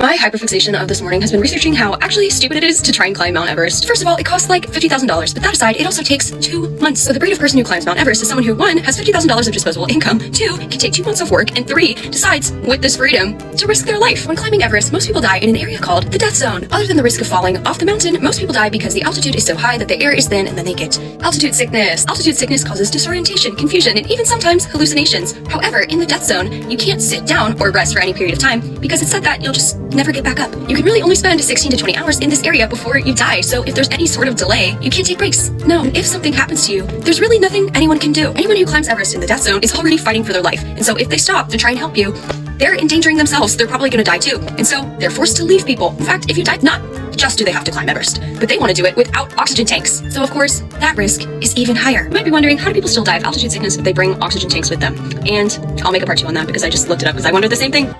My hyperfixation of this morning has been researching how actually stupid it is to try and climb Mount Everest. First of all, it costs like $50,000, but that aside, it also takes 2 months. So the breed of person who climbs Mount Everest is someone who, 1, has $50,000 of disposable income, 2, can take 2 months of work, and 3, decides, with this freedom, to risk their life. When climbing Everest, most people die in an area called the death zone. Other than the risk of falling off the mountain, most people die because the altitude is so high that the air is thin and then they get altitude sickness. Altitude sickness causes disorientation, confusion, and even sometimes hallucinations. However, in the death zone, you can't sit down or rest for any period of time because it's said that you'll just never get back up. You can really only spend 16 to 20 hours in this area before you die, so if there's any sort of delay, you can't take breaks. No, if something happens to you, there's really nothing anyone can do. Anyone who climbs Everest in the death zone is already fighting for their life, and so if they stop to try and help you, they're endangering themselves. They're probably gonna die too, and so they're forced to leave people. In fact, if you die, not just do they have to climb Everest, but they want to do it without oxygen tanks. So of course, that risk is even higher. You might be wondering, how do people still die of altitude sickness if they bring oxygen tanks with them? And I'll make a part 2 on that because I just looked it up because I wondered the same thing.